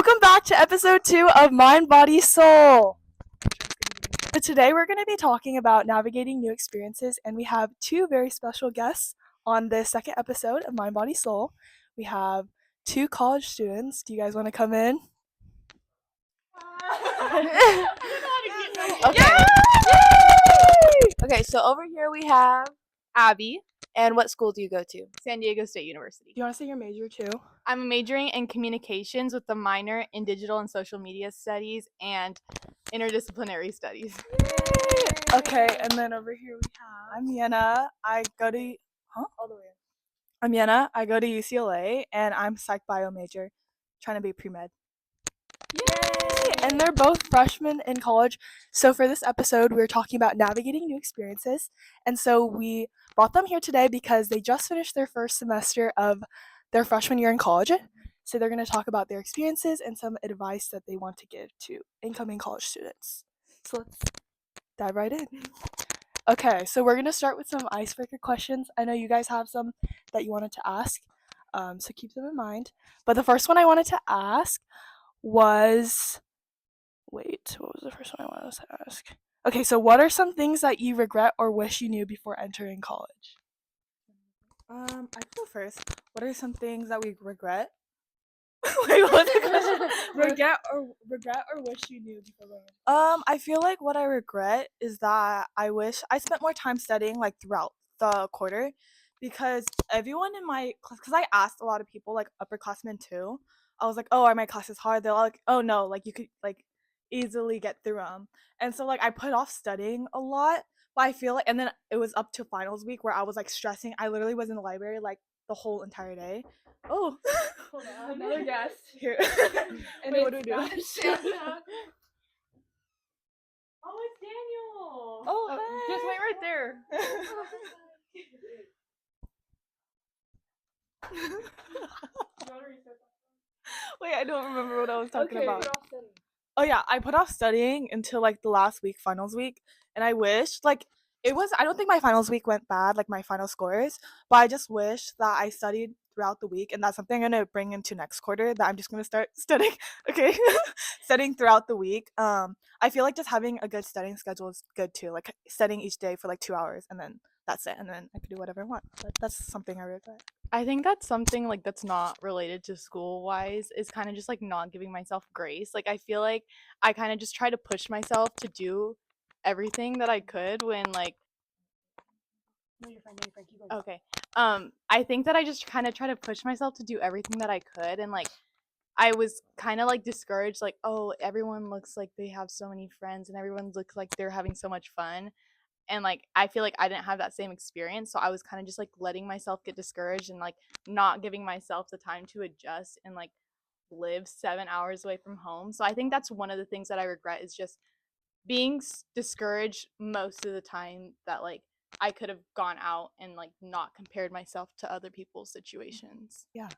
Welcome back to episode 2 of Mind, Body, Soul. But today we're going to be talking about navigating new experiences, and we have 2 very special guests on this second episode of Mind, Body, Soul. We have 2 college students. Do you guys want to come in? Okay. Okay, so over here we have Abby. And what school do you go to? San Diego State University. Do you want to say your major too? I'm majoring in communications with a minor in digital and social media studies and interdisciplinary studies. Okay, and then over here we have I'm Yehna. I go to I'm Yehna. I go to UCLA, and I'm psych bio major, trying to be pre-med. Yay! And they're both freshmen in college. So for this episode, we're talking about navigating new experiences. And so we brought them here today because they just finished their first semester of their freshman year in college. So they're going to talk about their experiences and some advice that they want to give to incoming college students. So let's dive right in. Okay, so we're going to start with some icebreaker questions. I know you guys have some that you wanted to ask, so keep them in mind. But the first one I wanted to ask was... Wait, what was the first one I wanted to ask? Okay, so what are some things that you regret or wish you knew before entering college? I can go first. What are some things that we regret? Wait, what was the question? regret or wish you knew before going into college? I feel like what I regret is that I wish I spent more time studying like throughout the quarter, because everyone in my class, because I asked a lot of people, like upperclassmen too. I was like, oh, are my classes hard? They're all like, oh no, like you could like easily get through them. And so like I put off studying a lot, but I feel like, and then it was up to finals week where I was like stressing. I literally was in the library like the whole entire day. Oh, hold on, another guest here. And wait, what do we do? Oh, it's Daniel. Oh, hey. Just wait right there. Wait, I don't remember what I was talking about. Oh yeah, I put off studying until like the last week, finals week, and I wish like I don't think my finals week went bad, like my final scores, but I just wish that I studied throughout the week, and that's something I'm gonna bring into next quarter, that I'm just gonna start studying. Okay. Studying throughout the week. I feel like just having a good studying schedule is good too, like studying each day for like 2 hours, and then that's it, and then I could do whatever I want. But that's something I regret. I think that's something like that's not related to school wise, is kind of just like not giving myself grace. Like I feel like I kind of just try to push myself to do everything that I could when like No, you're fine. Keep going. okay. I think that I just kind of try to push myself to do everything that I could, and like I was kind of like discouraged, like, oh, everyone looks like they have so many friends and everyone looks like they're having so much fun. And like I feel like I didn't have that same experience, so I was kind of just like letting myself get discouraged and like not giving myself the time to adjust and like live 7 hours away from home. So I think that's one of the things that I regret, is just being discouraged most of the time, that like I could have gone out and like not compared myself to other people's situations. Yeah.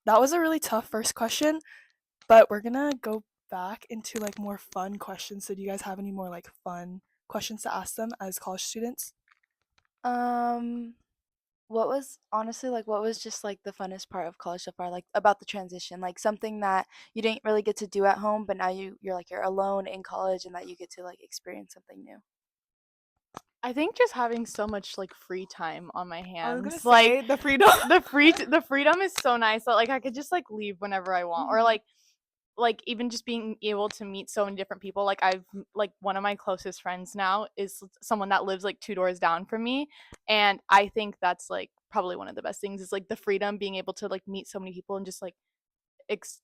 That was a really tough first question, but we're gonna go back into like more fun questions. So do you guys have any more like fun questions to ask them as college students? What was just like the funnest part of college so far, like about the transition, like something that you didn't really get to do at home, but now you're alone in college and that you get to like experience something new? I think just having so much like free time on my hands. I was gonna like say the freedom. the freedom is so nice that like I could just like leave whenever I want, or like even just being able to meet so many different people. Like I've like one of my closest friends now is someone that lives like 2 doors down from me, and I think that's like probably one of the best things, is like the freedom, being able to like meet so many people and just like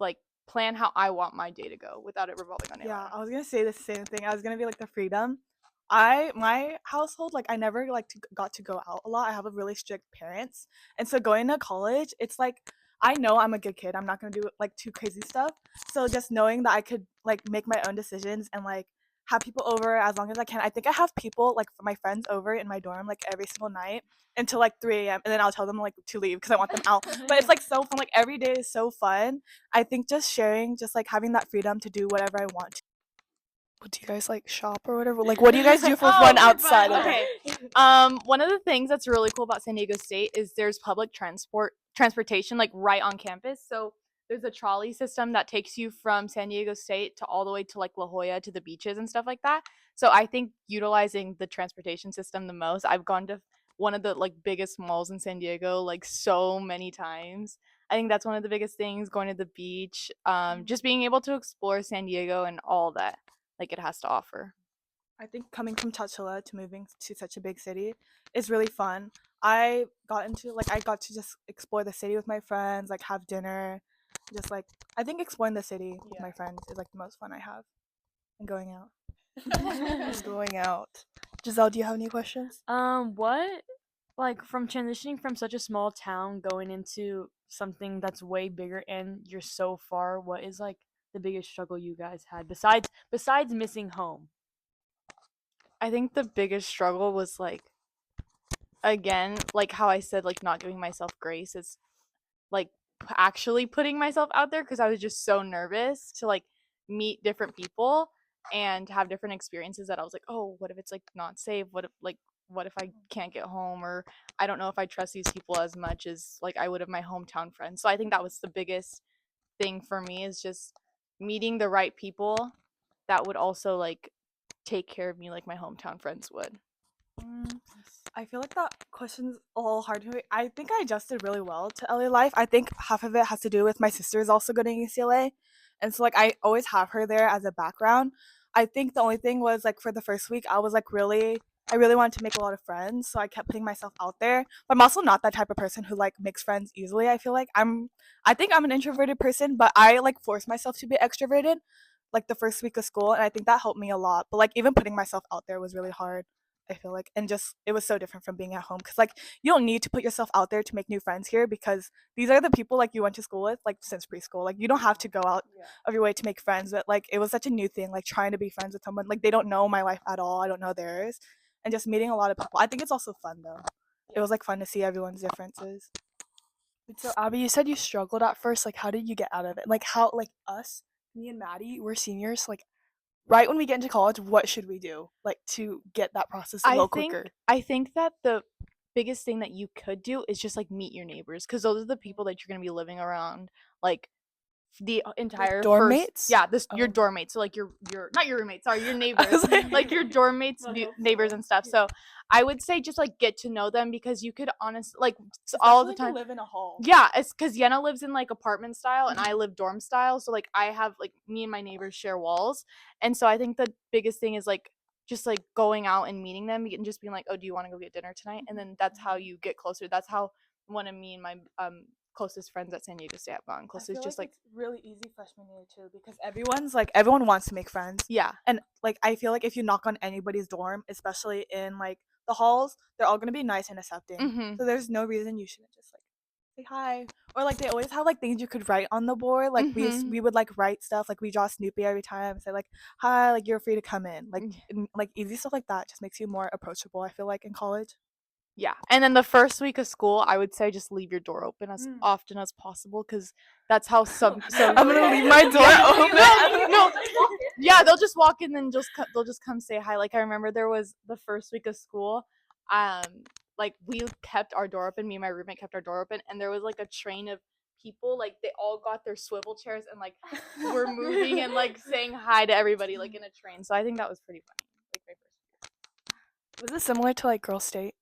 like plan how I want my day to go without it revolving on anyone Yeah, else. I was gonna say the same thing. I was gonna be like the freedom. My household, like I never got to go out a lot. I have a really strict parents, and so going to college, it's like I know I'm a good kid. I'm not gonna do like too crazy stuff. So just knowing that I could like make my own decisions and like have people over as long as I can. I think I have people like my friends over in my dorm like every single night until like 3 a.m. and then I'll tell them like to leave because I want them out. But it's like so fun. Like every day is so fun. I think just sharing, just like having that freedom to do whatever I want. Do you guys like shop or whatever? Like, what do you guys do for fun outside of it? Okay. One of the things that's really cool about San Diego State is there's public transportation like right on campus. So there's a trolley system that takes you from San Diego State to all the way to like La Jolla to the beaches and stuff like that. So I think utilizing the transportation system the most. I've gone to one of the like biggest malls in San Diego like so many times. I think that's one of the biggest things, going to the beach, just being able to explore San Diego and all that like it has to offer. I think coming from Chachula to moving to such a big city is really fun. I got to just explore the city with my friends, like have dinner, just like I think exploring the city with my friends is like the most fun I have, and going out. Just going out. Giselle, do you have any questions? What, like, from transitioning from such a small town going into something that's way bigger and you're so far, what is like the biggest struggle you guys had besides missing home? I think the biggest struggle was like, again, like how I said, like not giving myself grace is like actually putting myself out there, because I was just so nervous to like meet different people and have different experiences that I was like, oh, what if it's like not safe? What if I can't get home, or I don't know if I trust these people as much as like I would have my hometown friends. So I think that was the biggest thing for me, is just meeting the right people that would also like take care of me like my hometown friends would. I feel like that question's a little hard to me. I think I adjusted really well to LA life. I think half of it has to do with my sister's also going to UCLA. And so like I always have her there as a background. I think the only thing was like for the first week I was like I really wanted to make a lot of friends, so I kept putting myself out there. But I'm also not that type of person who like makes friends easily. I feel like I think I'm an introverted person, but I like force myself to be extroverted like the first week of school, and I think that helped me a lot. But like even putting myself out there was really hard. I feel like, and just it was so different from being at home, because like you don't need to put yourself out there to make new friends here, because these are the people like you went to school with like since preschool. Like you don't have to go out of your way to make friends, but like it was such a new thing, like trying to be friends with someone like they don't know my life at all, I don't know theirs, and just meeting a lot of people. I think it's also fun though. It was like fun to see everyone's differences. So Abby, you said you struggled at first. Like how did you get out of it? Like how like me and Maddie, we're seniors. Like right when we get into college, what should we do like to get that process a little quicker? I think that the biggest thing that you could do is just like meet your neighbors, because those are the people that you're going to be living around like the entire dorm first, mates? your dorm mates, so like your not your roommates, sorry, your neighbors, like your dorm mates, neighbors and stuff. So I would say just like get to know them, because you could honestly like all the time live in a hall. yeah, it's because Yehna lives in like apartment style and I live dorm style, so like I have like me and my neighbors share walls. And so I think the biggest thing is like just like going out and meeting them and just being like, oh, do you want to go get dinner tonight? And then that's how you get closer. That's how one of me and my closest friends at San Diego State have gotten close. It's just like it's really easy freshman year too, because everyone wants to make friends. yeah, And like I feel like if you knock on anybody's dorm, especially in like the halls, they're all gonna be nice and accepting. So there's no reason you shouldn't just like say hi. Or like they always have like things you could write on the board. Like we would like write stuff, like we draw Snoopy every time, say like hi, like you're free to come in. Like like easy stuff like that just makes you more approachable, I feel like, in college. yeah. And then the first week of school, I would say just leave your door open as often as possible, because that's how some I'm gonna leave my door open. No, yeah, they'll just walk in and they'll just come say hi. Like I remember there was the first week of school, like we kept our door open. Me and my roommate kept our door open, and there was like a train of people. Like they all got their swivel chairs and like were moving and like saying hi to everybody like in a train. So I think that was pretty funny. Like my first year. Was it similar to like Girls State?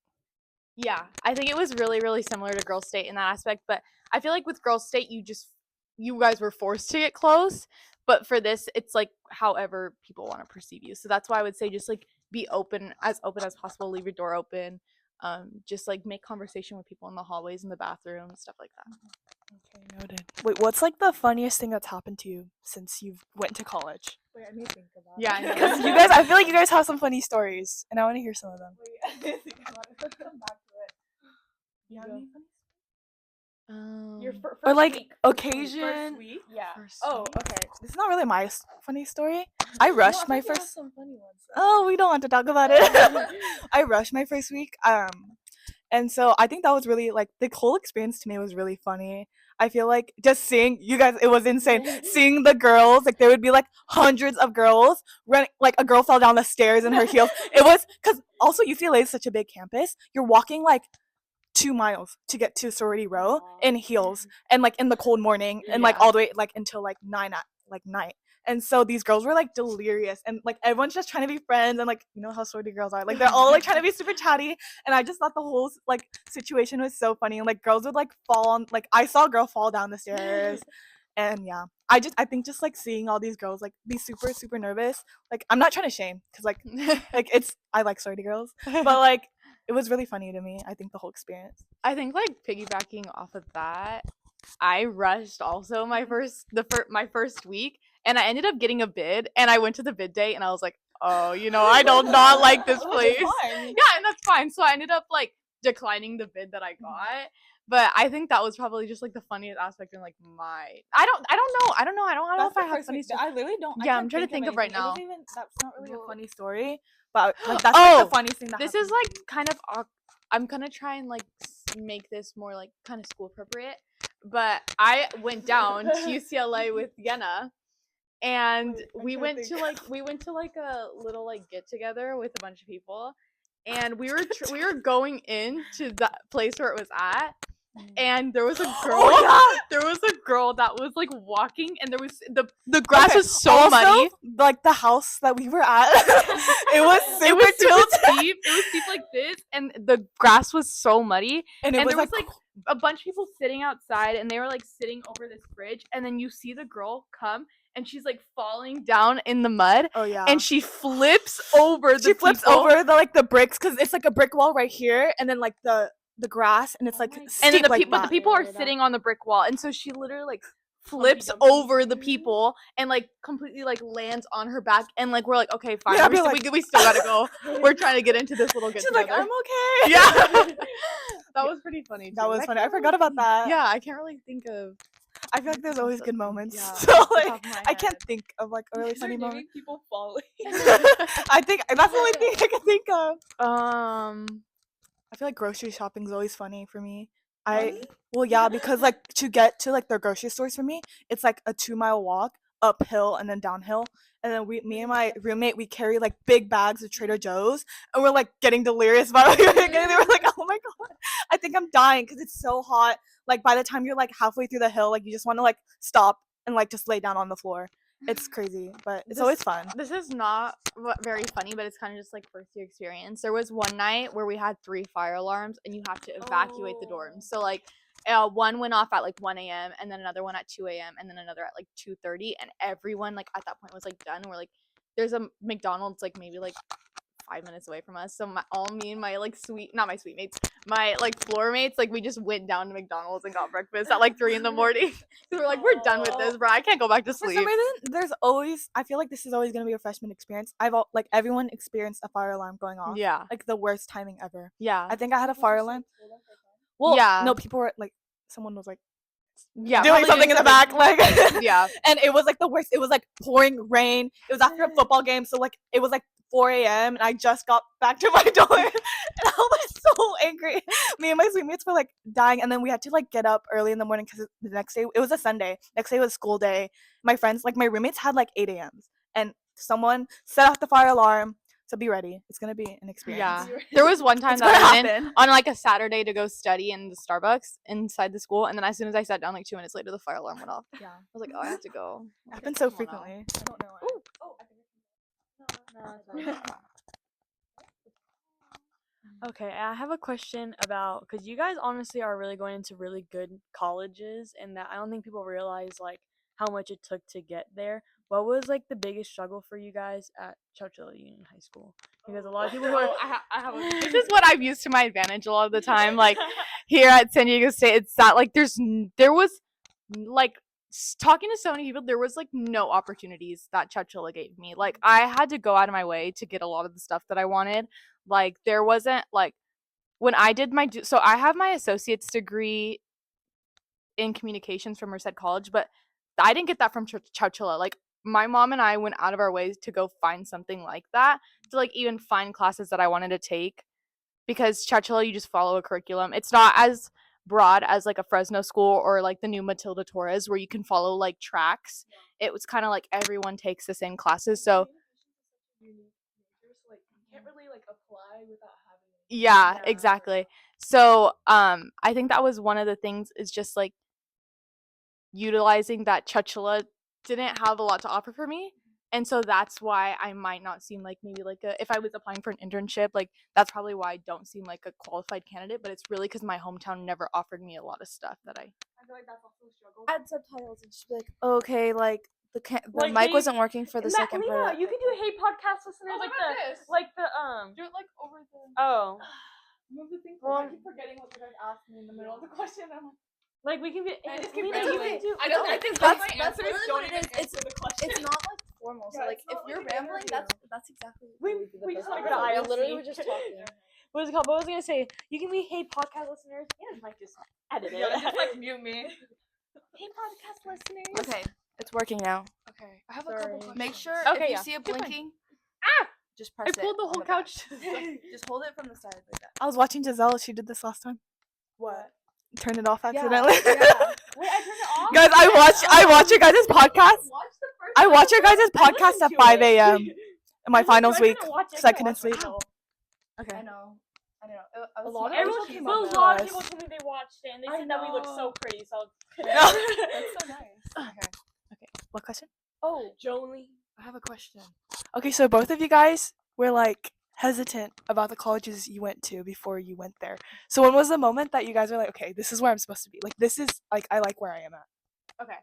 Yeah, I think it was really, really similar to Girls State in that aspect. But I feel like with Girls State, you guys were forced to get close. But for this, it's like however people want to perceive you. So that's why I would say just like be open as possible. Leave your door open. Just like make conversation with people in the hallways, in the bathroom, stuff like that. Okay, noted. Wait, what's like the funniest thing that's happened to you since you went to college? Wait, I need to think about it. Yeah, I know. Because I feel like you guys have some funny stories, and I want to hear some of them. Wait, I need to think about it. Come back to it. You have any funny Your stories? Or like occasion? First week? Yeah. First Oh, week. okay. This is not really my funny story. I rushed my first. Some funny ones. Oh, we don't want to talk about it. I rushed my first week. And so I think that was really like the whole experience to me was really funny. I feel like just seeing you guys, it was insane. Seeing the girls, like there would be like hundreds of girls running. Like a girl fell down the stairs in her heels. It was because also UCLA is such a big campus. You're walking like 2 miles to get to sorority row in heels and like in the cold morning and like all the way like until like 9 at like night. And so these girls were like delirious and like everyone's just trying to be friends and like you know how sorority girls are, like they're all like trying to be super chatty, and I just thought the whole like situation was so funny, and like girls would like fall on, like I saw a girl fall down the stairs. And yeah, I think just like seeing all these girls like be super nervous, like I'm not trying to shame because like it's, I like sorority girls, but like it was really funny to me, I think, the whole experience. I think like piggybacking off of that, I rushed also my first week, and I ended up getting a bid, and I went to the bid day, and I was like, oh, you know, I do not like this place. Yeah, and that's fine. So I ended up like declining the bid that I got. But I think that was probably just like the funniest aspect in like my. I don't know if I have funny stuff. I literally don't. Yeah, I'm trying to think of right now. That's not really a funny story, but like that's like the funniest thing that this happened is like kind of I'm gonna try and like make this more like kind of school appropriate, but I went down to UCLA with Yehna, and we went to like a little like get together with a bunch of people, and we were going into the place where it was at, and there was a girl. There was a girl that was like walking, and there was the grass was so also, muddy. Like the house that we were at, it was super steep. It was steep like this, and the grass was so muddy. and there was like a bunch of people sitting outside, and they were like sitting over this bridge, and then you see the girl come, and she's like falling down in the mud. Oh yeah. And she flips over the over the like the bricks, because it's like a brick wall right here, and then like the grass, and it's like steep, and then the like people are sitting on the brick wall, and so she literally like flips over the people and like completely like lands on her back, and like we're like, okay, fine, Yeah, we still gotta go. We're trying to get into this little get She's together. like, I'm okay. Yeah. That was pretty funny too. That was funny. I forgot about that. Yeah, I can't really think of. I feel like there's always good moments. Yeah, So off the top like of my I can't head. think of like a really funny moment. People falling. I think that's the only thing I can think of. I feel like grocery shopping is always funny for me. Well, yeah, because like to get to like the grocery stores for me, it's like a 2-mile walk uphill and then downhill. And then me and my roommate, we carry like big bags of Trader Joe's, and we're like getting delirious about it. And they were like, oh my god, I think I'm dying because it's so hot. Like by the time you're like halfway through the hill, like you just want to like stop and like just lay down on the floor. It's crazy, but it's always fun. This is not very funny, but it's kind of just like first year experience. There was one night where we had 3 fire alarms, and you have to evacuate the dorms. So like one went off at like 1 a.m. and then another one at 2 a.m. and then another at like 2:30, and everyone like at that point was like done. We're like, there's a McDonald's like maybe like 5 minutes away from us, so me and my like not my suite mates, my like floor mates, like we just went down to McDonald's and got breakfast at like 3 a.m. because we're like, we're done with this, bro. I can't go back to For sleep. some reason, I feel like this is always gonna be a freshman experience. Like everyone experienced a fire alarm going off. Yeah. Like the worst timing ever. Yeah. I think I had a fire alarm. Well, Yeah. no, people were like, someone was like Yeah. doing something in the back, like Yeah. And it was like the worst. It was like pouring rain. It was after a football game, so like it was like 4 a.m. and I just got back to my dorm, and I was so angry. Me and my roommates were like dying, and then we had to like get up early in the morning because the next day it was a Sunday. Next day was school day. My friends, like my roommates, had like 8 a.m.s, and someone set off the fire alarm. So be ready. It's gonna be an experience. Yeah. There was one time It's that gonna I went in happen. on like a Saturday to go study in the Starbucks inside the school, and then as soon as I sat down, like 2 minutes later, the fire alarm went off. Yeah, I was like, oh, I have to go. it happens so frequently. I don't know why. Okay, I have a question about, because you guys honestly are really going into really good colleges, and that I don't think people realize like how much it took to get there. What was like the biggest struggle for you guys at Chowchilla Union High School? Because a lot of people who are This is what I've used to my advantage a lot of the time. Like here at San Diego State, it's that like there was like talking to so many people, there was like no opportunities that Chowchilla gave me. Like I had to go out of my way to get a lot of the stuff that I wanted. Like there wasn't like when I did so I have my associate's degree in communications from Merced College, but I didn't get that from Chowchilla. Like my mom and I went out of our ways to go find something like that, to like even find classes that I wanted to take, because Chowchilla, you just follow a curriculum. It's not as broad as like a Fresno school or like the new Matilda Torres where you can follow like tracks. It was kind of like everyone takes the same classes. So Yeah, exactly. So, I think that was one of the things is just like utilizing that Chachula didn't have a lot to offer for me. And so that's why I might not seem like maybe like if I was applying for an internship, like that's probably why I don't seem like a qualified candidate, but it's really because my hometown never offered me a lot of stuff that I feel like that's also a struggle. Add subtitles and just be like, okay, like the Like, mic hey, wasn't working for the second Lihna, part. you can do hey podcast listeners like the do it like over the oh move the thing. Well, I keep forgetting what you guys asked me in the middle of the question. I'm like we can be. I just Lihna, keep you rambling. can do. I don't. I think That's my that's answers literally don't what it even is. answer the question. It's not like formal. So Yeah, like it's if not you're like an rambling, interview. that's exactly We just want to go to We ILC. literally were just talking. What is it called? What was I gonna say? You can be hey podcast listeners. Yeah, might just edit it. Yeah, just like mute me. Hey podcast listeners. Okay, it's working now. Okay, I have a couple questions. Make sure Okay, if you yeah. see it You're fine. blinking, just I press it. pulled the on whole back. couch. Just hold it from the side like that. I was watching Giselle. She did this last time. What? Turn it off accidentally. Yeah. Wait, I turned it off. Guys, I watch your guys' podcast. I watch your guys' podcast at 5 a.m. in my finals week, so I couldn't sleep. I know. A lot of Everyone, people came well, up a lot of with people us. told me they watched it and they I said that we look know. so pretty. So That's so nice. Okay. What question? Oh, Jolie. I have a question. Okay, so both of you guys were like hesitant about the colleges you went to before you went there. So when was the moment that you guys were like, okay, this is where I'm supposed to be? Like this is like I like where I am at. Okay.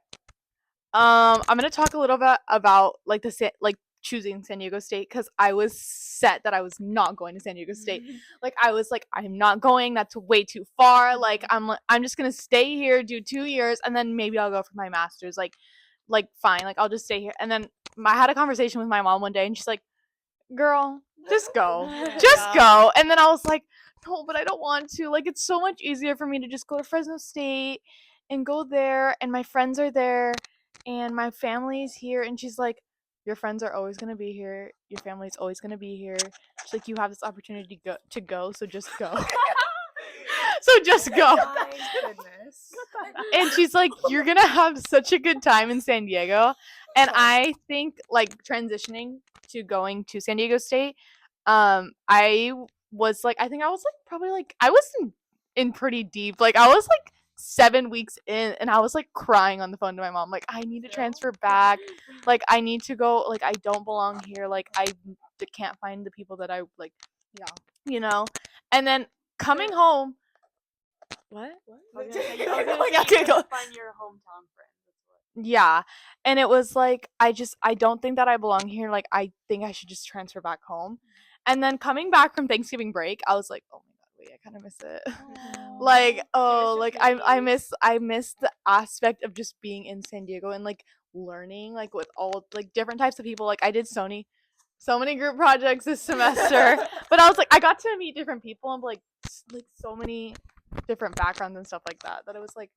I'm gonna talk a little bit about like like choosing San Diego State because I was set that I was not going to San Diego State. Like I was like, I'm not going. That's way too far. Like I'm just gonna stay here, do 2 years, and then maybe I'll go for my master's. Like fine. Like I'll just stay here. And then I had a conversation with my mom one day, and she's like, "Girl, just go, just go." And then I was like, "No, but I don't want to. Like it's so much easier for me to just go to Fresno State and go there, and my friends are there." And my family's here. And she's like, your friends are always going to be here, your family's always going to be here. She's like, you have this opportunity to go, so just go. So just go. My goodness. And she's like, you're going to have such a good time in San Diego. And I think like transitioning to going to San Diego State, I was like, I think I was like probably like I was in pretty deep, like I was like 7 weeks in, and I was like crying on the phone to my mom, like I need to transfer back, like I need to go, like I don't belong here, like I can't find the people that I like, you know. And then coming home, what? I was gonna say, find your hometown friend. Yeah. And it was like I don't think that I belong here, like I think I should just transfer back home. And then coming back from Thanksgiving break, I was like, oh my god, wait, I kind of miss it. Like, oh, like I miss the aspect of just being in San Diego and like learning like with all like different types of people. Like I did so many group projects this semester, but I was like I got to meet different people and like so many different backgrounds and stuff like that it was like,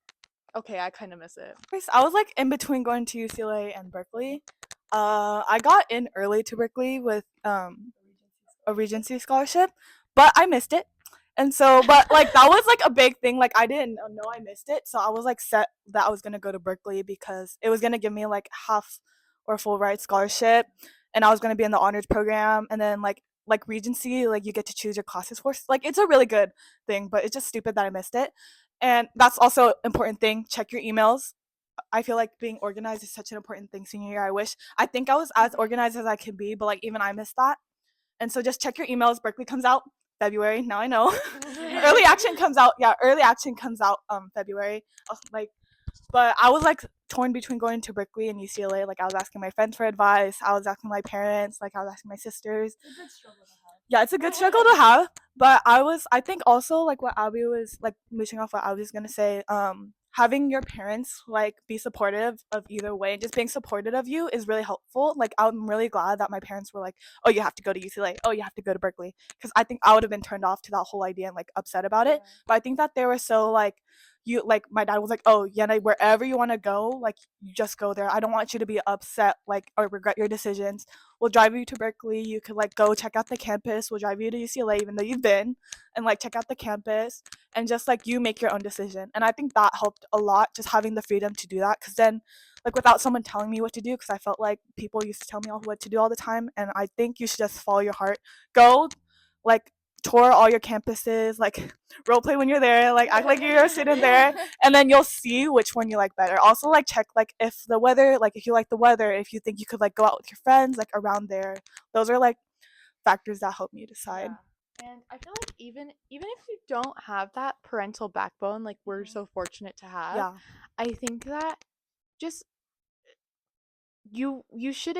okay, I kind of miss it. I was like in between going to UCLA and Berkeley. I got in early to Berkeley with a Regency scholarship, but I missed it. And so, but like that was like a big thing. Like I didn't know I missed it, so I was like set that I was gonna go to Berkeley because it was gonna give me like half or full ride scholarship, and I was gonna be in the honors program. And then like Regency, like you get to choose your classes for. Like it's a really good thing, but it's just stupid that I missed it. And that's also important thing. Check your emails. I feel like being organized is such an important thing senior year. I think I was as organized as I could be, but like even I missed that. And so just check your emails. Berkeley comes out February. Now I know. Early action comes out. Yeah, early action comes out February. But I was like torn between going to Berkeley and UCLA. Like I was asking my friends for advice. I was asking my parents. Like I was asking my sisters. It's a good struggle to have. Yeah, it's a good struggle to have. But I think also like what Abby was like moving off what I was gonna say, having your parents like be supportive of either way, just being supportive of you is really helpful. Like I'm really glad that my parents were like, oh, you have to go to UCLA, oh, you have to go to Berkeley, because I think I would have been turned off to that whole idea and like upset about it. But I think that they were so like, you like my dad was like, oh Yehna, wherever you want to go, like you just go there. I don't want you to be upset like or regret your decisions. We'll drive you to Berkeley. You could like go check out the campus. We'll drive you to UCLA even though you've been, and like check out the campus and just like you make your own decision. And I think that helped a lot, just having the freedom to do that, because then like without someone telling me what to do, because I felt like people used to tell me what to do all the time, and I think you should just follow your heart. Go like tour all your campuses, like role play when you're there, like act like you're sitting there, and then you'll see which one you like better. Also, like check like if the weather, like if you like the weather, if you think you could like go out with your friends, like around there. Those are like factors that help me decide. Yeah. And I feel like even if you don't have that parental backbone, like we're so fortunate to have, Yeah. I think that just you should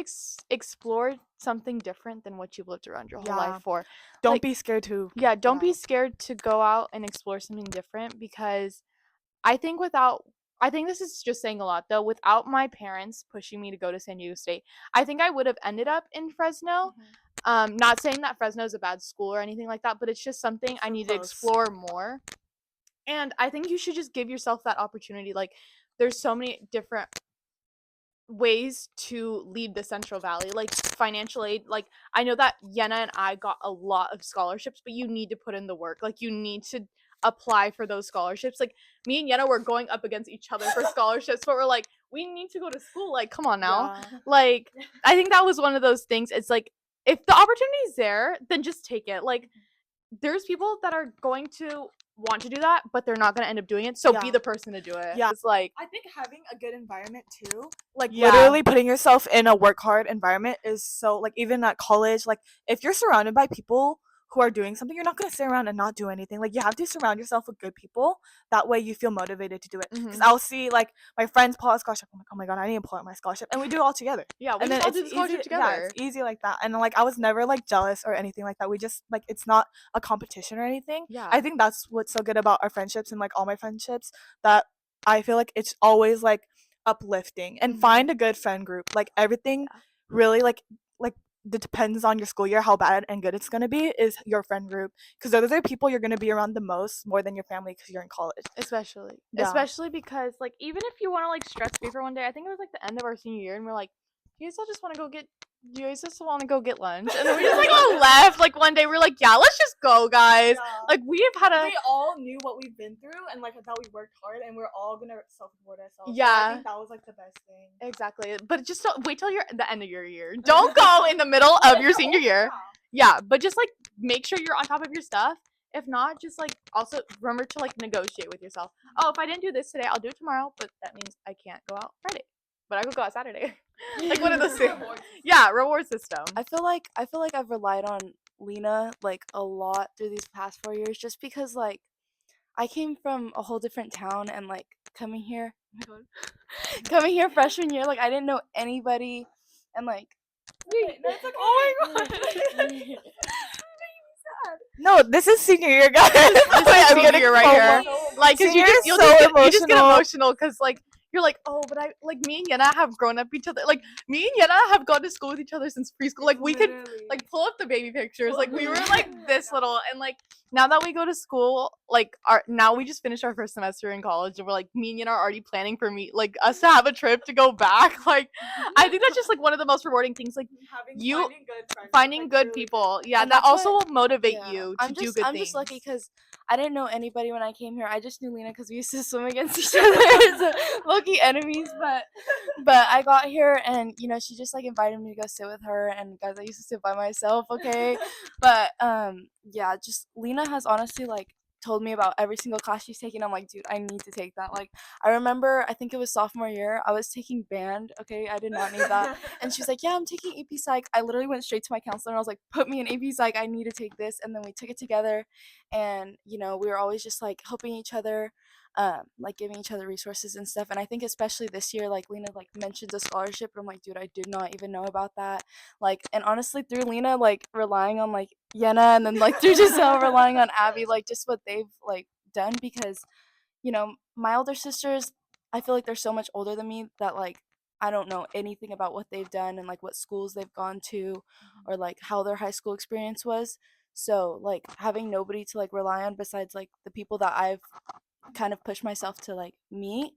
explore something different than what you've lived around your whole Yeah. life for. Don't Like, be scared to. don't be Yeah. scared to go out and explore something different, because I think this is just saying a lot though, without my parents pushing me to go to San Diego State, I think I would have ended up in Fresno. Not saying that Fresno is a bad school or anything like that, but it's just something I need to close. explore more. And I think you should just give yourself that opportunity. Like, there's so many different ways to leave the Central Valley, like financial aid. Like, I know that Yehna and I got a lot of scholarships, but you need to put in the work. Like, you need to apply for those scholarships. Like, me and Yehna were going up against each other for scholarships, but we're like, we need to go to school. Like, come on now. Yeah. Like, I think that was one of those things. It's like, if the opportunity is there, then just take it. Like, there's people that are going to want to do that, but they're not going to end up doing it. So be Yeah. the person to do it. Yeah. It's like, I think having a good environment too, like Yeah. literally putting yourself in a work hard environment is so, like, even at college, like if you're surrounded by people who are doing something, you're not going to sit around and not do anything. Like, you have to surround yourself with good people. That way you feel motivated to do it. Because I'll see like my friends pull out a scholarship. I'm like, oh my god, I need to pull out my scholarship, and we do it all together. yeah, we And just then all it's do the scholarship easy, together. yeah, it's easy like that. And like I was never like jealous or anything like that. We just like, it's not a competition or anything. Yeah. I think that's what's so good about our friendships and like all my friendships, that I feel like it's always like uplifting. And find a good friend group. Like everything really like it depends on your school year how bad and good it's going to be is your friend group, because those are the people you're going to be around the most, more than your family, because you're in college. Especially Yeah. because like, even if you want to like stress free for one day, I think it was like the end of our senior year, and we're like, you guys just want to go get lunch, and then we just like all left. Like one day we're like, yeah, let's just go, guys. Like, we have had We all knew what we've been through, and like that we worked hard, and we're all gonna self-support ourselves. So Yeah. I think that was like the best thing. exactly, but just don't wait till you're at the end of your year. Don't go in the middle of your senior year. Yeah, but just like make sure you're on top of your stuff. If not, just like also remember to like negotiate with yourself. Oh, if I didn't do this today, I'll do it tomorrow, but that means I can't go out Friday, but I could go out Saturday. Like one of those things. Yeah, reward system. I feel like I've relied on Lihna like a lot through these past 4 years, just because like I came from a whole different town, and like coming here freshman year, like I didn't know anybody, and like Oh my god. No, this is senior year, guys. This is senior year right here. Like, cause you Senior just is so you just get emotional. emotional, because like you're like, oh, but I like, me and Yehna have grown up each other. Like, me and Yehna have gone to school with each other since preschool. Like, we could like pull up the baby pictures. Like, we were like this little, and like now that we go to school, like now we just finished our first semester in college, and we're like, me and Yehna are already planning for us to have a trip to go back. Like, I think that's just like one of the most rewarding things. Like, finding good people. Yeah, And that that's also what- will motivate yeah. you to do good I'm things. just lucky because I didn't know anybody when I came here. I just knew Lihna because we used to swim against each other. So, low-key enemies, but I got here, and you know, she just like invited me to go sit with her, and guys, I used to sit by myself, okay? But yeah, just Lihna has honestly like told me about every single class she's taking. I'm like, dude, I need to take that. Like, I remember, I think it was sophomore year, I was taking band, okay? I did not need that. And she's like, yeah, I'm taking AP Psych. I literally went straight to my counselor, and I was like, put me in AP Psych. I need to take this. And then we took it together, and you know, we were always just like helping each other, like giving each other resources and stuff. And I think especially this year, like Lihna like mentions a scholarship, and I'm like, dude, I did not even know about that. Like, and honestly, through Lihna, like relying on like Yehna, and then like through Giselle relying on Abby, like just what they've like done, because you know, my older sisters, I feel like they're so much older than me that like I don't know anything about what they've done and like what schools they've gone to, or like how their high school experience was. So like having nobody to like rely on besides like the people that I've kind of pushed myself to like meet,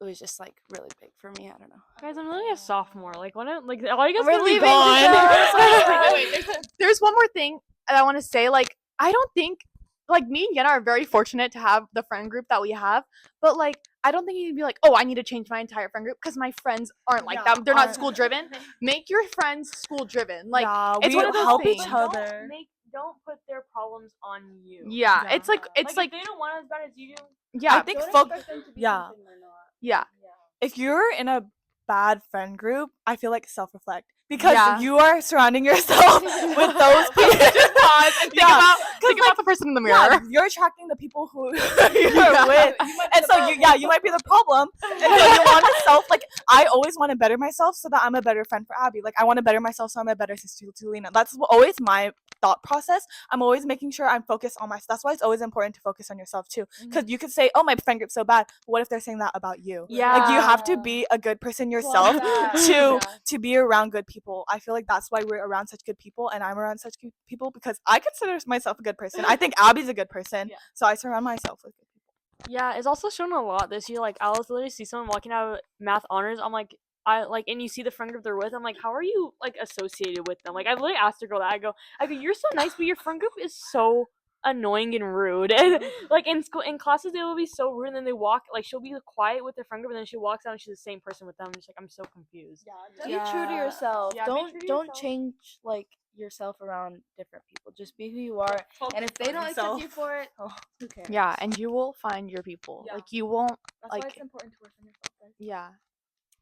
it was just like really big for me. I don't know. Guys, I'm literally a sophomore. Like, when like, all you guys We're gonna be leaving gone. Giselle. There's one more thing that I want to say. Like, I don't think, like, me and Yehna are very fortunate to have the friend group that we have, but like, I don't think you can be like, oh, I need to change my entire friend group, because my friends aren't like that. They're not school driven. Make your friends school driven. Like, yeah, it's we one of those help things. each other. don't put their problems on you. Yeah, Yeah. it's like If they don't want it as bad as you do, yeah, I think yeah. yeah. If you're in a bad friend group, I feel like self-reflect because Yeah. you are surrounding yourself with those people. Just pause and think Yeah, about the person in the mirror. Yeah, you're attracting the people who you're with, and so you might be the problem. And so you want to I always want to better myself so that I'm a better friend for Abby. Like I want to better myself so I'm a better sister to Lihna. That's always my thought process. I'm always making sure I'm focused on myself. That's why it's always important to focus on yourself too. Because you could say, "Oh, my friend group's so bad." But what if they're saying that about you? Like you have to be a good person yourself to be around good people. I feel like that's why we're around such good people, and I'm around such good people because I consider myself a good person. I think Abby's a good person, so I surround myself with good people. yeah, it's also shown a lot this year. Like, I'll literally see someone walking out of math honors. I'm like, and you see the friend group they're with. I'm like, how are you like associated with them? Like, I literally asked a girl that. I go, you're so nice, but your friend group is so annoying and rude. And like in school, in classes, they will be so rude. And then they walk, like, she'll be quiet with their friend group, and then she walks out and she's the same person with them. I'm just like, I'm so confused. Be true to yourself. Yeah, be don't true to don't yourself. change like yourself around different people. Just be who you are. And if they don't accept you for it, who cares? Yeah, and you will find your people. Yeah. Like you won't That's like why it's important to work on yourself. Right? yeah.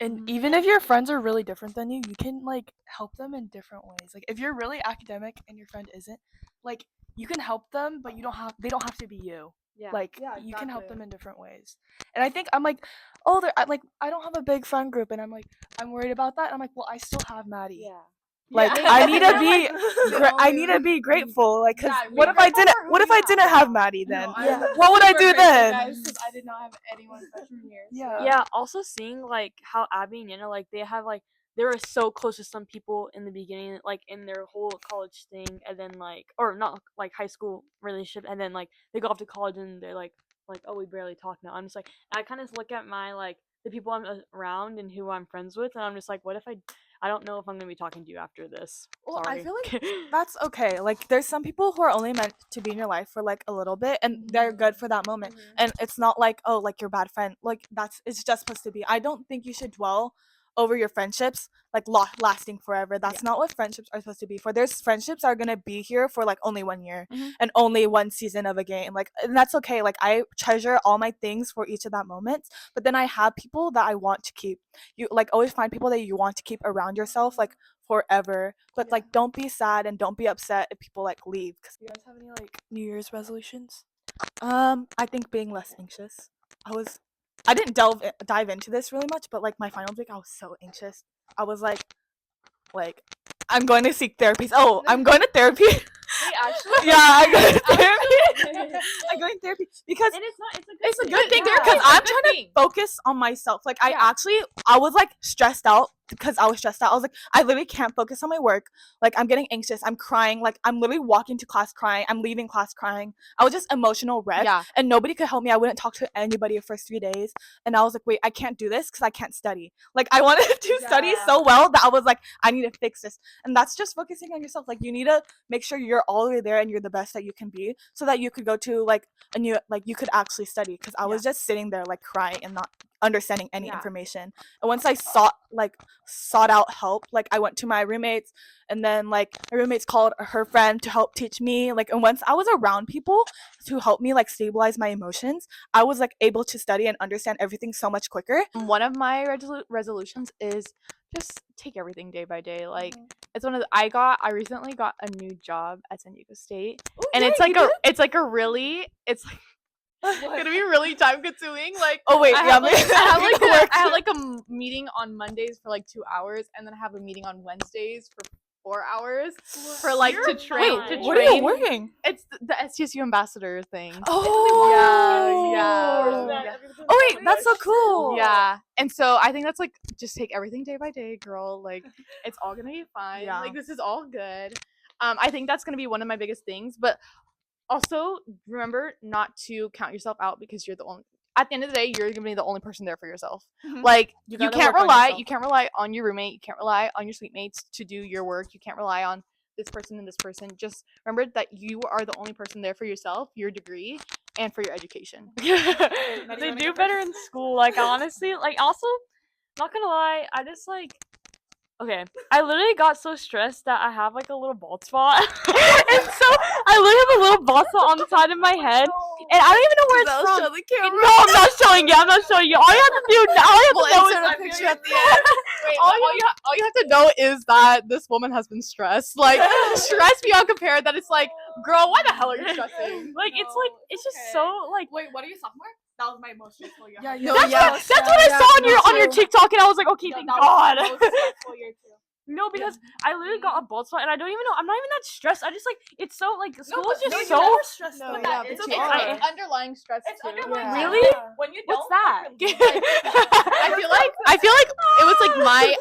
And even if your friends are really different than you can like help them in different ways. Like if you're really academic and your friend isn't, like you can help them, but they don't have to be you. Yeah. Like Yeah, you can help exactly. them in different ways. And I think I'm like, I don't have a big friend group, and I'm worried about that. And I'm like, well, I still have Maddie. Yeah. Like Yeah. I need to You're be I need to be grateful. Like, cause what if I didn't have Maddie then? What would I do then? I did not have anyone freshman year. Yeah. Yeah, also seeing like how Abby and Yehna, like they were so close to some people in the beginning, like in their whole college thing, and then like, or not like high school relationship, and then like they go off to college and they're like, oh, we barely talk now. I'm just like, I kind of look at my like the people I'm around and who I'm friends with, and I'm just like, what if I don't know if I'm gonna be talking to you after this. Well, Sorry. I feel like that's okay. Like, there's some people who are only meant to be in your life for like a little bit, and they're good for that moment. And it's not like, oh, like your bad friend. Like it's just supposed to be. I don't think you should dwell over your friendships like lasting forever. That's not what friendships are supposed to be for. There's friendships are gonna be here for like only 1 year and only one season of a game. Like, and that's okay. Like I treasure all my things for each of that moments, but then I have people that I want to keep. You like always find people that you want to keep around yourself like forever, but like don't be sad and don't be upset if people like leave. Cause Do you guys have any like New Year's resolutions? I think being less anxious. I didn't dive into this really much, but like my final week I was so anxious. I was like I'm going to seek therapy. Oh, I'm going to therapy. Yeah, I'm going to therapy. I'm going to therapy because it's a good thing because I'm trying to focus on myself. Like I was like stressed out because I was stressed out. I was like, I literally can't focus on my work. Like I'm getting anxious. I'm crying. Like I'm literally walking to class crying. I'm leaving class crying. I was just emotional wreck. Yeah. And nobody could help me. I wouldn't talk to anybody the first 3 days. And I was like, wait, I can't do this because I can't study. Like I wanted to study so well that I was like, I need to fix this. And that's just focusing on yourself. Like you need to make sure you're all the way there and you're the best that you can be so that you could go to like a new, like you could actually study. Because I was just sitting there like crying and not understanding any information. And once I sought out help, like I went to my roommates, and then like my roommates called her friend to help teach me. Like, and once I was around people to help me like stabilize my emotions, I was like able to study and understand everything so much quicker. One of my resolutions is just take everything day by day. Like it's one of the, I recently got a new job at San Diego State, and it's like gonna be really time consuming. Like I have like a meeting on Mondays for like 2 hours, and then I have a meeting on Wednesdays for 4 hours for like to train. What are you working? It's the SDSU ambassador thing. Oh, yeah. Oh wait, that's so cool. Yeah, and so I think that's like just take everything day by day, girl. Like it's all gonna be fine. Yeah. Like this is all good. I think that's gonna be one of my biggest things, but also remember not to count yourself out because you're the only. At the end of the day, you're gonna be the only person there for yourself. Like you can't rely on your roommate. You can't rely on your suite mates to do your work. You can't rely on this person and this person. Just remember that you are the only person there for yourself, your degree, and for your education. They do better in school. Like honestly, like also, not gonna lie, I just like Okay, I literally got so stressed that I have like a little bald spot, and so I literally have a little bald spot on the side of my head, and I don't even know where it's from. Show the camera. No, I'm not showing you. I'm not showing you. All you have to do, all you have to We'll know insert is a picture at the end. Wait, all you have to know is that this woman has been stressed. Like, stressed beyond compare. That it's like, girl, why the hell are you stressing? like it's just so like. Wait, what are you, sophomore? That was my most stressful year. Yeah, No, That's what I yeah, saw on me your too. TikTok, and I was like, okay, thank God. That was my most stressful year too. No, because I literally got a bald spot, and I don't even know. I'm not even that stressed. I just like it's so like school is just so. No, But yeah, that- but it's you okay. are. It's underlying stress It's too. underlying Yeah. Really? When you What's don't that? I feel like it was like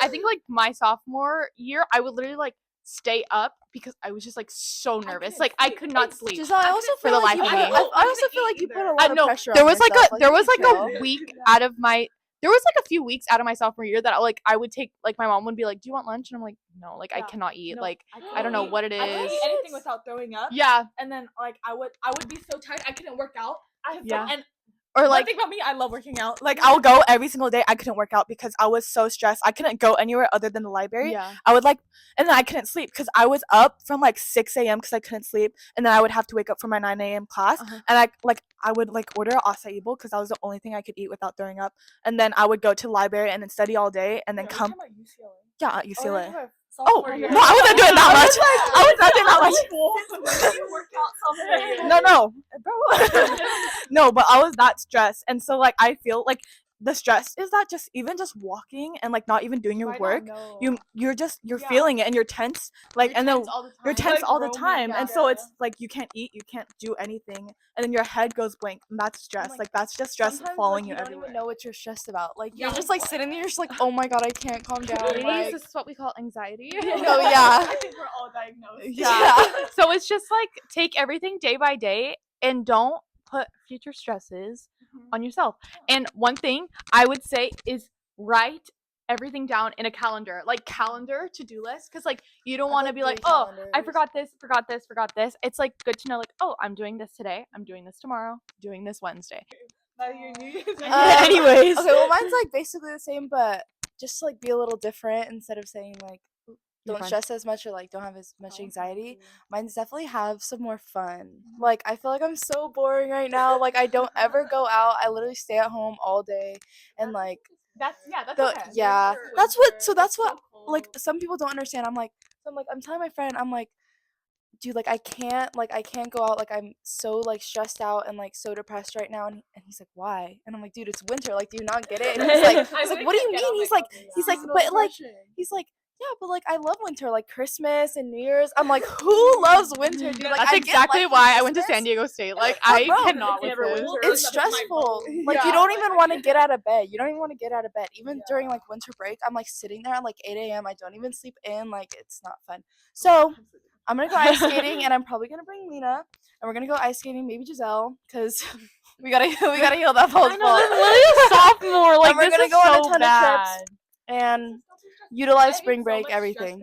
I think like my sophomore year, I would literally like stay up because I was just like so nervous. Like I could not sleep. Giselle, I also for feel the like you life put, of me. I also feel like you put a lot I of know pressure there on was like yourself. a there you was can like chill. a week out of my there was like a few weeks out of my sophomore year that I would take like my mom would be like, "Do you want lunch?" And I'm like, "No, like I Yeah. cannot eat. No, like I don't know what it I couldn't is." eat anything without throwing up. Yeah, And then like I would be so tired I couldn't work out. Yeah. And or one like thing about me, I love working out. Like I would go every single day. I couldn't work out because I was so stressed. I couldn't go anywhere other than the library. yeah. I would and then I couldn't sleep because I was up from like 6 a.m. because I couldn't sleep, and then I would have to wake up for my 9 a.m. class, and I would order acai bowl because that was the only thing I could eat without throwing up, and then I would go to the library and then study all day, and then come. Yeah, at UCLA. Oh no, I wasn't doing that much. I was not doing that much. No, bro. No, but I was that stressed, and so like I feel like the stress is that just even just walking and like not even doing your work, you're feeling it and you're tense, like and then you're tense all the time, and so it's like you can't eat, you can't do anything, and then your head goes blank, and that's stress. Like that's just stress Sometimes, following you you don't everywhere. even know what you're stressed about. Like you're just like sitting there, you're just like, oh my god, I can't calm down. Ladies, Like, this is what we call anxiety. no, yeah, I think we're all diagnosed. yeah. So it's just like take everything day by day and don't put future stresses on yourself. And one thing I would say is write everything down in a calendar, like calendar to-do list, because like you don't want to be like, oh, I forgot this. It's like good to know, like, oh, I'm doing this today, I'm doing this tomorrow, doing this Wednesday. Anyways, okay, well, mine's like basically the same, but just like be a little different instead of saying like don't stress as much or like don't have as much anxiety. Mine's definitely have some more fun. Like I feel like I'm so boring right now. Like I don't ever go out. I literally stay at home all day and like That's that's what like some people don't understand. I'm telling my friend, I'm like, dude, like I can't go out, like I'm so like stressed out and like so depressed right now, and he's like, why? And I'm like, dude, it's winter, like do you not get it? And he's like what do you mean? He's like but like he's like, yeah, but like I love winter, like Christmas and New Year's. I'm like, who loves winter, dude? Like That's I exactly get, like, why I went to Christmas. San Diego State. Like I bro, cannot with this. It's stressful. Like you don't even want to get out of bed. You don't even want to get out of bed. Even during like winter break, I'm like sitting there at like 8 a.m. I don't even sleep in. Like it's not fun. So I'm gonna go ice skating, and I'm probably gonna bring Lihna, and we're gonna go ice skating. Maybe Giselle, cause we gotta heal that whole I know, this is literally a sophomore. Like And we're this gonna is go on a so ton of bad. trips and utilize spring break, everything.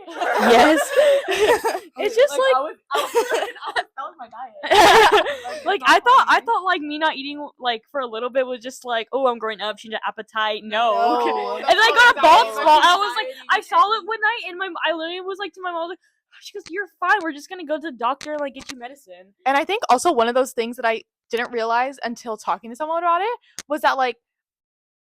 Yes. It's just like that was my diet. like I thought like me not eating like for a little bit was just like, oh, I'm growing up, change of appetite. No. No. And then I got a bald spot. I was like, I saw it one night, and I literally was like to my mom, I was like, she goes, you're fine. We're just gonna go to the doctor and like get you medicine. And I think also one of those things that I didn't realize until talking to someone about it was that like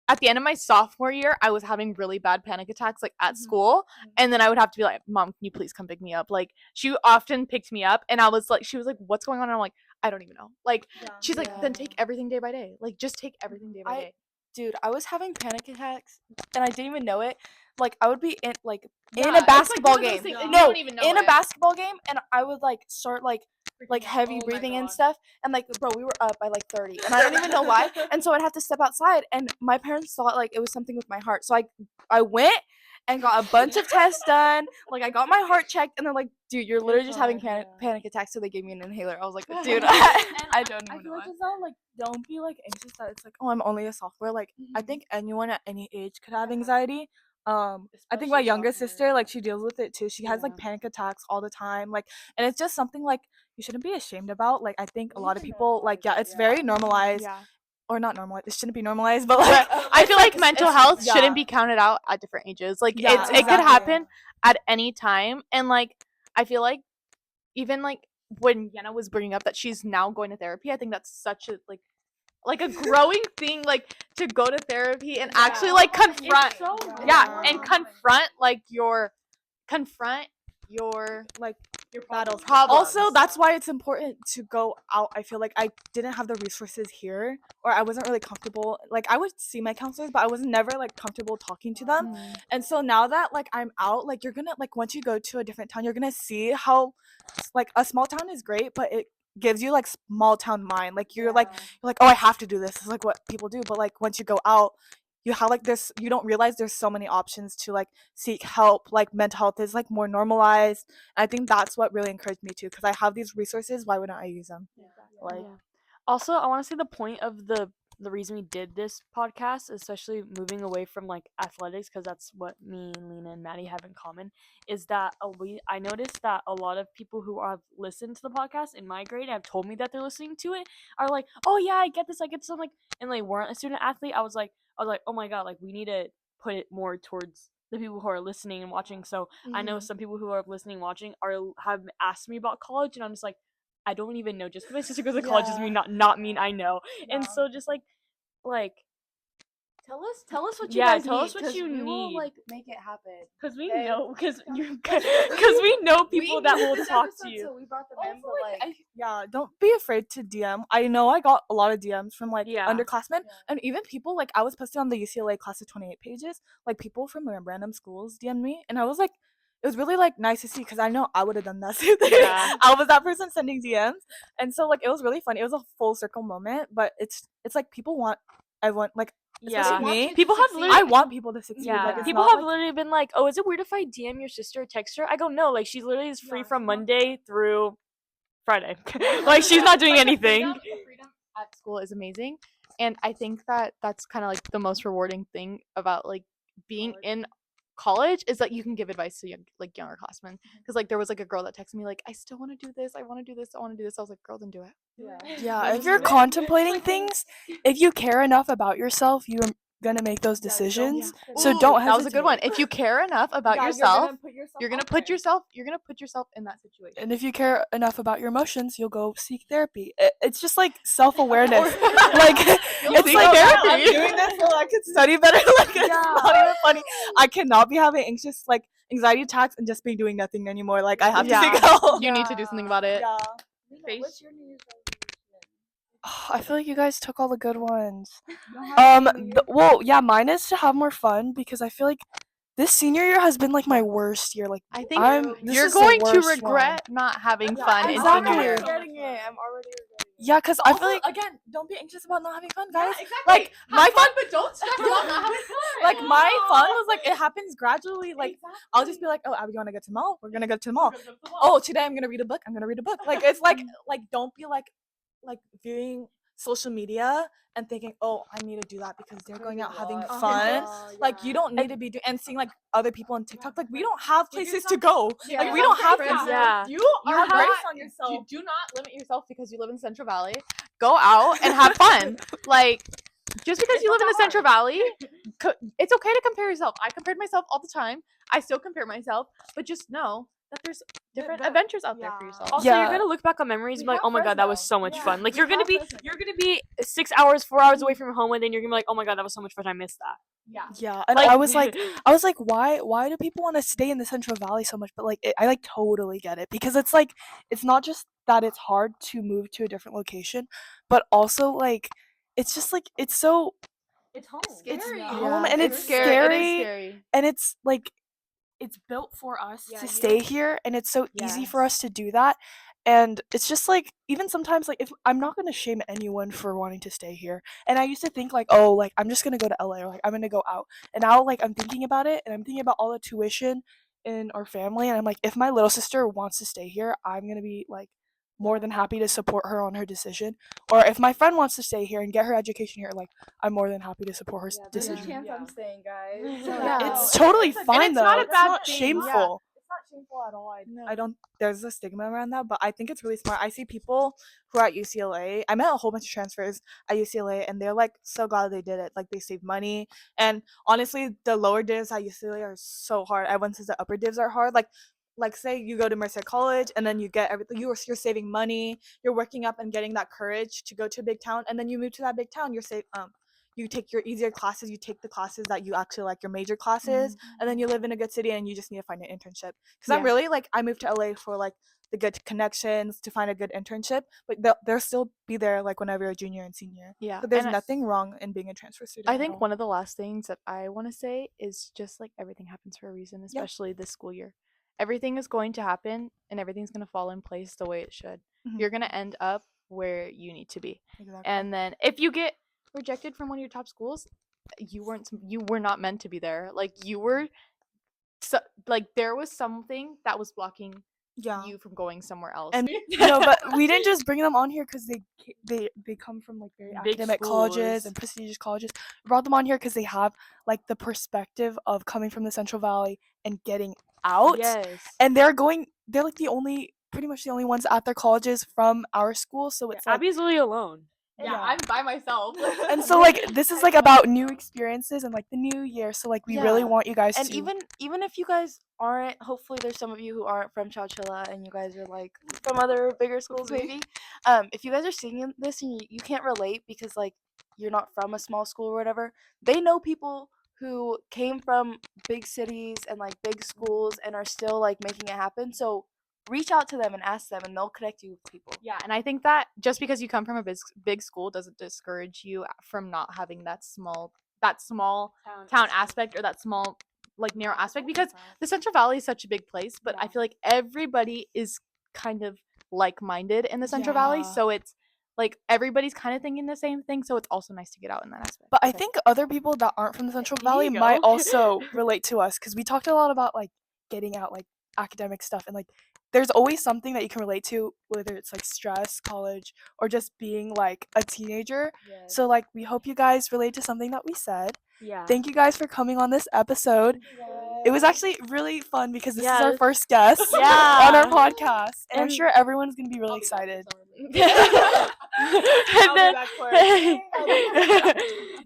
at the end of my sophomore year, I was having really bad panic attacks like at school, and then I would have to be like, Mom, can you please come pick me up? Like she often picked me up, and she was like, what's going on? And I'm like, I don't even know. Like she's like, then take everything day by day. Like just take everything day by day. Dude, I was having panic attacks, and I didn't even know it. Like I would be in Yeah, a basketball game. things, and you No, don't even know in a it. basketball game, and I would like start like heavy breathing and stuff, and like bro, we were up by like 30, and I don't even know why, and so I'd have to step outside, and my parents thought like it was something with my heart, so I went and got a bunch of tests done, like I got my heart checked, and they're like, dude, you're literally just having panic attacks, so they gave me an inhaler. I was like, dude, I don't I even feel know like Giselle, like don't be like anxious that it's like, oh, I'm only a sophomore. Like I think anyone at any age could have anxiety. I think my younger sister, like she deals with it too. She has like panic attacks all the time, like, and it's just something like you shouldn't be ashamed about. Like I think a lot of people, like, yeah, it's very normalized. or not normalized. It shouldn't be normalized, but But I it's feel like mental it's- health yeah. shouldn't be counted out at different ages. Like Yeah, it could exactly. happen at any time, and like I feel like even like when Yehna was bringing up that she's now going to therapy, I think that's such a like a growing thing, like to go to therapy and actually like confront and confront your like your battles. problems. Also, that's why it's important to go out. I feel like I didn't have the resources here, or I wasn't really comfortable. Like I would see my counselors, but I was never like comfortable talking to them. And so now that like I'm out, like you're gonna like once you go to a different town, you're gonna see how like a small town is great, but it gives you like small town mind. Like you're like, oh, I have to do this. It's like what people do. But like once you go out, you have like this, you don't realize there's so many options to like seek help. Like mental health is like more normalized. And I think that's what really encouraged me too, because I have these resources. Why wouldn't I use them? Like Also, I want to say the point of the reason we did this podcast, especially moving away from like athletics, because that's what me and Lihna and Maddie have in common, is that I noticed that a lot of people who have listened to the podcast in my grade have told me that they're listening to it are like, oh yeah, I get this. So I'm like, and they weren't a student athlete. I was like, oh my god, like we need to put it more towards the people who are listening and watching. So I know some people who are listening and watching have asked me about college, and I'm just like, I don't even know. Just because my sister goes to college doesn't mean not mean I know. And so just like Tell us what you Yeah, guys tell need, us what 'cause you we will need. like make it happen. because we Okay. know because we know people that will talk to you. So we brought them in, also, but like yeah, don't be afraid to DM. I know I got a lot of DMs from like Yeah. underclassmen and even people like I was posted on the UCLA class of 28 pages. Like people from random schools DM'd me, and I was like, it was really like nice to see because I know I would have done that same thing. Yeah. I was that person sending DMs, and so like it was really fun. It was a full circle moment, but it's like people want everyone like especially me. People have I literally want people to succeed. Yeah, Like, it's people not, have like, literally been like, "Oh, is it weird if I DM your sister or text her?" I go, "No, like she literally is free from Monday through Friday. Like she's not doing anything." The freedom at school is amazing, and I think that that's kind of like the most rewarding thing about like being in college is that you can give advice to younger classmen. Because like there was like a girl that texted me like, I still want to do this, I want to do this, I want to do this. I was like, girl, then do it. Yeah, if you're contemplating things, if you care enough about yourself, you're gonna make those decisions. So Ooh, don't hesitate. that was a good one. If you care enough about yourself, you're gonna put yourself yourself in that situation. And if you care enough about your emotions, you'll go seek therapy. It's just like self-awareness. Like it's seek like therapy. I'm doing this so I could study better. Like it's not even funny. I cannot be having anxious like anxiety attacks and just be doing nothing anymore. Like I have to seek help. You need to do something about it. Yeah. what's your New Year's I feel like you guys took all the good ones. Well, Well, yeah, mine is to have more fun because I feel like this senior year has been like my worst year. Like I think this you're is the going to worst regret not having fun in exactly. senior year. I'm already regretting it. Yeah, because I feel also, like again, don't be anxious about not having fun, guys. Exactly. Like my fun, but don't stress about not having fun. like my fun was like it happens gradually. Like I'll just be like, oh, Abby, you wanna go to the mall? We're gonna go to the mall. Oh, today I'm gonna read a book. I'm gonna read a book. Like it's like don't be like viewing social media and thinking, oh, I need to do that because they're going out having fun. Like you don't need to be doing and seeing like other people on TikTok. Like we don't have places to go. Like we don't have places. Yeah. You have not- grace on yourself. You do not limit yourself because you live in Central Valley. Go out and have fun. Like just because you live in the Central Valley, it's okay to compare yourself. I compared myself all the time. I still compare myself, but just know that there's different adventures out there for yourself. Also, Yeah. you're gonna look back on memories and be like, have "Oh my god, that was Fresno. so much Yeah, fun." Like we you're gonna have be 6 hours, 4 hours away from your home, and then you're gonna be like, "Oh my god, that was so much fun. I missed that." yeah, and Like- I was like, why do people want to stay in the Central Valley so much? But like, I like totally get it because it's like, it's not just that it's hard to move to a different location, but also like, it's just like it's so It's home. it's Scary. home and it's It scary, is scary. and it's like it's built for us to stay here, and it's so easy for us to do that. And it's just like even sometimes like if I'm not gonna shame anyone for wanting to stay here. And I used to think like, oh, like I'm just gonna go to LA or like I'm gonna go out. And now like I'm thinking about it and I'm thinking about all the tuition in our family, and I'm like, if my little sister wants to stay here, I'm gonna be like more than happy to support her on her decision. Or if my friend wants to stay here and get her education here, like I'm more than happy to support her decision. I'm staying, guys. It's totally fine it's though. not a It's bad not thing. shameful. It's not harmful at all. No. I don't. There's a stigma around that, but I think it's really smart. I see people who are at UCLA. I met a whole bunch of transfers at UCLA, and they're like so glad they did it. Like they save money, and honestly, the lower divs at UCLA are so hard. Everyone says the upper divs are hard. Like say you go to Mercer College and then you get everything. You're saving money. You're working up and getting that courage to go to a big town, and then you move to that big town. You take your easier classes, you take the classes that you actually like, your major classes, and then you live in a good city and you just need to find an internship. Because I'm really like, I moved to LA for like the good connections to find a good internship, but they'll still be there like whenever you're a junior and senior. Yeah. So there's and nothing wrong in being a transfer student. I think one of the last things that I want to say is just like everything happens for a reason, Yeah. especially this school year. Everything is going to happen and everything's going to fall in place the way it should. Mhm. You're going to end up where you need to be. Exactly. And then if you get rejected from one of your top schools, you were not meant to be there. Like you were like there was something that was blocking you from going somewhere else. And but we didn't just bring them on here because they come from like very Big academic colleges schools. and prestigious colleges. We brought them on here because they have like the perspective of coming from the Central Valley and getting out. Yes. And they're like pretty much the only ones at their colleges from our school. So it's like, Abby's really alone. Yeah, I'm by myself. and so like this is like about new experiences and like the new year. So like we really Yeah. want you guys And to even if you guys aren't, hopefully there's some of you who aren't from Chowchilla and you guys are like from other bigger schools maybe. If you guys are seeing this and you can't relate because like you're not from a small school or whatever, they know people who came from big cities and like big schools and are still like making it happen. So reach out to them and ask them and they'll connect you with people. Yeah, and I think that just because you come from a big school doesn't discourage you from not having that small town aspect or that small like narrow aspect, because the Central Valley is such a big place, but I feel like everybody is kind of like-minded in the Central Valley, Yeah. so it's like everybody's kind of thinking the same thing, so it's also nice to get out in that aspect. But I think other people that aren't from the Central There Valley you might go. also relate to us because we talked a lot about like getting out, like academic stuff, and like there's always something that you can relate to, whether it's like stress, college, or just being like a teenager. So like we hope you guys relate to something that we said. Yeah. Thank you guys for coming on this episode. It was actually really fun because this is Yeah. our first guest Yeah. on our podcast, and I'm And- sure everyone's gonna be really excited. and then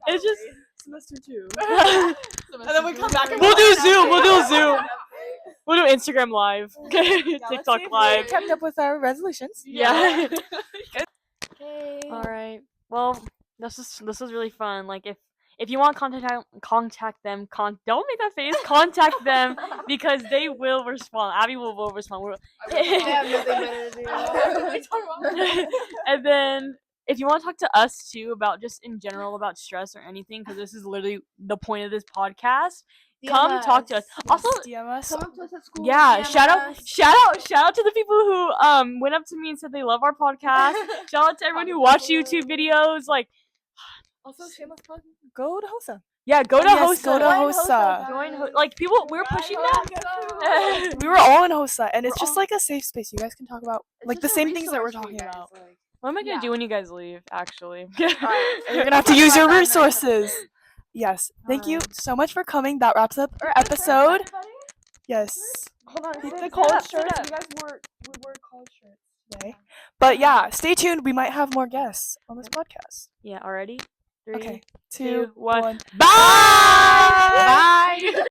it's just Semester 2. And then we come back and we'll do Zoom. We'll do Instagram Live, TikTok Live. Kept up with our resolutions. Yeah. Okay. All right. Well, this was really fun. Like if you want to contact them, don't make that face. Contact them because they will respond. Abby will respond. And then if you want to talk to us too about just in general about stress or anything, because this is literally the point of this podcast, come talk to us. Also, DM us. Come up to us at school. yeah, DM shout us. out to the people who went up to me and said they love our podcast. Shout out to everyone who watched YouTube videos. Like, Also, shameless plug. Go to HOSA. yeah, go to Yes, HOSA. go to HOSA. Like people, we're pushing them. We were all in HOSA, and it's just like a safe space. You guys can talk about like the same things that we're talking about. What am I gonna do when you guys leave? Actually, You're gonna have to use your resources. Yes. Thank you so much for coming. That wraps up our episode. Yes. hold on. Keep the collared shirts. You guys we wore collared shirts today. But yeah, stay tuned. We might have more guests on this podcast. Yeah, already. 3, Okay. 2, 2, 1. Bye. Bye.